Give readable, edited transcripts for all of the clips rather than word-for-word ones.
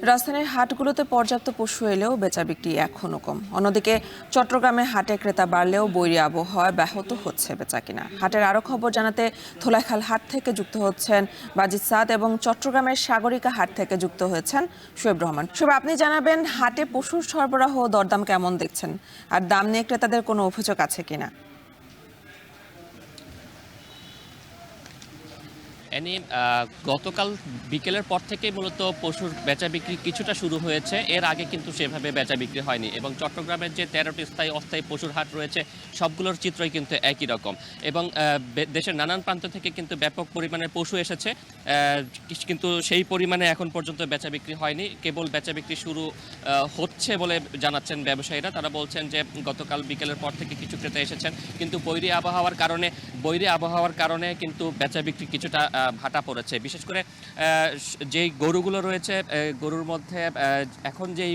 রাজধানীর হাটগুলোতে পর্যাপ্ত পশু এলেও বেচাবিক্রি এখনো কম। অন্যদিকে চট্টগ্রামে হাটে ক্রেতা বাড়লেও বৈরী আবহাওয়ায় ব্যাহত হচ্ছে বেচাকেনা। হাটের আরো খবর জানাতে ধোলাইখাল হাট থেকে যুক্ত হচ্ছেন বাজিদ সাদ এবং চট্টগ্রামের সাগরিকা হাট থেকে যুক্ত হয়েছেন শোয়েব রহমান। শোয়েব, আপনি জানাবেন হাটে পশুর সরবরাহ দরদাম কেমন দেখছেন, আর দাম নিয়ে ক্রেতাদের কোনো অভিযোগ আছে কিনা? গতকাল বিকেলের পর থেকে মূলত পশুর বেচা বিক্রি কিছুটা শুরু হয়েছে। এর আগে কিন্তু সেভাবে বেচা বিক্রি হয়নি এবং চট্টগ্রামের যে 13টি স্থায়ী অস্থায়ী পশুর হাট রয়েছে সবগুলোর চিত্রই কিন্তু একই রকম এবং দেশের নানান প্রান্ত থেকে কিন্তু ব্যাপক পরিমাণে পশু এসেছে, কিন্তু সেই পরিমাণে এখন পর্যন্ত বেচা বিক্রি হয়নি। কেবল বেচা বিক্রি শুরু হচ্ছে বলে জানাচ্ছেন ব্যবসায়ীরা। তারা বলছেন যে গতকাল বিকেলের পর থেকে কিছু ক্রেতা এসেছেন, কিন্তু বৈরী আবহাওয়ার কারণে কিন্তু বেচা বিক্রি কিছুটা ভাটা পড়েছে। বিশেষ করে যেই গরুগুলো রয়েছে, গরুর মধ্যে এখন যেই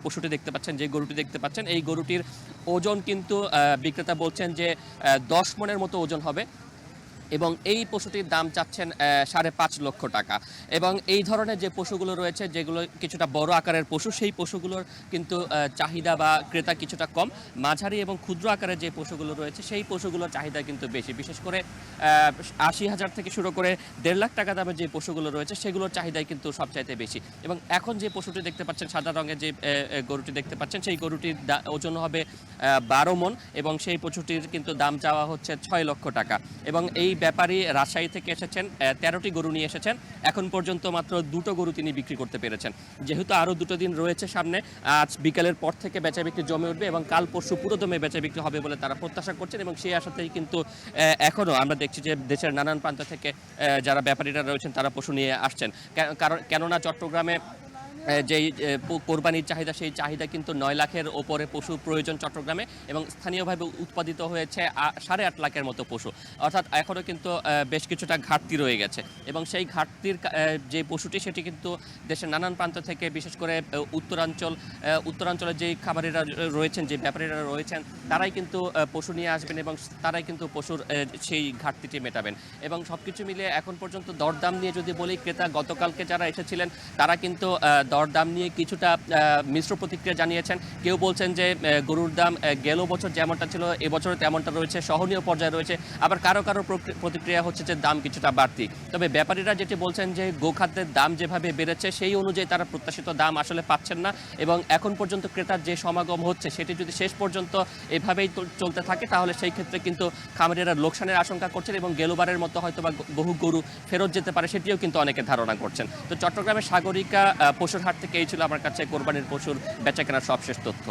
পশুটি দেখতে পাচ্ছেন, যে গরুটি দেখতে পাচ্ছেন, এই গরুটির ওজন কিন্তু বিক্রেতা বলছেন যে 10 মণের মতো ওজন হবে এবং এই পশুটির দাম চাচ্ছেন 5.5 লক্ষ টাকা। এবং এই ধরনের যে পশুগুলো রয়েছে, যেগুলো কিছুটা বড় আকারের পশু, সেই পশুগুলোর কিন্তু চাহিদা বা ক্রেতা কিছুটা কম। মাঝারি এবং ক্ষুদ্র আকারের যে পশুগুলো রয়েছে সেই পশুগুলোর চাহিদা কিন্তু বেশি। বিশেষ করে 80,000 থেকে শুরু করে 1.5 লাখ টাকা দামের যে পশুগুলো রয়েছে সেগুলোর চাহিদাই কিন্তু সবচাইতে বেশি। এবং এখন যে পশুটি দেখতে পাচ্ছেন, সাদা রঙের যে গরুটি দেখতে পাচ্ছেন, সেই গরুটির ওজন হবে 12 মণ এবং সেই পশুটির কিন্তু দাম চাওয়া হচ্ছে 6 লক্ষ টাকা। এবং এই ব্যাপারী রাজশাহী থেকে এসেছেন, 13টি গরু নিয়ে এসেছেন। এখন পর্যন্ত মাত্র 2টো গরু তিনি বিক্রি করতে পেরেছেন। যেহেতু আরও 2টো দিন রয়েছে সামনে, আজ বিকেলের পর থেকে বেচা বিক্রি জমে উঠবে এবং কাল পরশু পুরোদমে বেচা বিক্রি হবে বলে তারা প্রত্যাশা করছেন। এবং সেই আশাতেই কিন্তু এখনও আমরা দেখছি যে দেশের নানান প্রান্ত থেকে যারা ব্যাপারীরা রয়েছেন তারা পশু নিয়ে আসছেন। কেননা চট্টগ্রামে যেই কোরবানির চাহিদা, সেই চাহিদা কিন্তু 9 লাখের ওপরে পশু প্রয়োজন চট্টগ্রামে এবং স্থানীয়ভাবে উৎপাদিত হয়েছে 8.5 লাখের মতো পশু। অর্থাৎ এখনও কিন্তু বেশ কিছুটা ঘাটতি রয়ে গেছে এবং সেই ঘাটতির যে পশুটি সেটি কিন্তু দেশের নানান প্রান্ত থেকে, বিশেষ করে উত্তরাঞ্চলের যেই খামারিরা রয়েছেন, যে ব্যাপারীরা রয়েছেন, তারাই কিন্তু পশু নিয়ে আসবেন এবং তারাই কিন্তু পশুর সেই ঘাটতিটি মেটাবেন। এবং সব কিছু মিলিয়ে এখন পর্যন্ত দরদাম নিয়ে যদি বলি, ক্রেতা গতকালকে যারা এসেছিলেন তারা কিন্তু দরদাম নিয়ে কিছুটা মিশ্র প্রতিক্রিয়া জানিয়েছেন। কেউ বলছেন যে গরুর দাম গেল বছর যেমনটা ছিল এবছর তেমনটা রয়েছে, সহনীয় পর্যায়ে রয়েছে। আবার কারো প্রতিক্রিয়া হচ্ছে যে দাম কিছুটা বাড়তি। তবে ব্যাপারীরা যেটি বলছেন যে গোখাদ্যের দাম যেভাবে বেড়েছে সেই অনুযায়ী তারা প্রত্যাশিত দাম আসলে পাচ্ছেন না এবং এখন পর্যন্ত ক্রেতার যে সমাগম হচ্ছে সেটি যদি শেষ পর্যন্ত এভাবেই চলতে থাকে তাহলে সেই ক্ষেত্রে কিন্তু খামারিরা লোকসানের আশঙ্কা করছেন এবং গেলবারের মতো হয়তো বা বহু গরু ফেরত যেতে পারে, সেটিও কিন্তু অনেকে ধারণা করছেন। তো চট্টগ্রামের সাগরিকা পশুর হাট থেকে এই ছিল আমার কাছে কোরবানির পশুর বেচাকেনার সবশেষ তথ্য।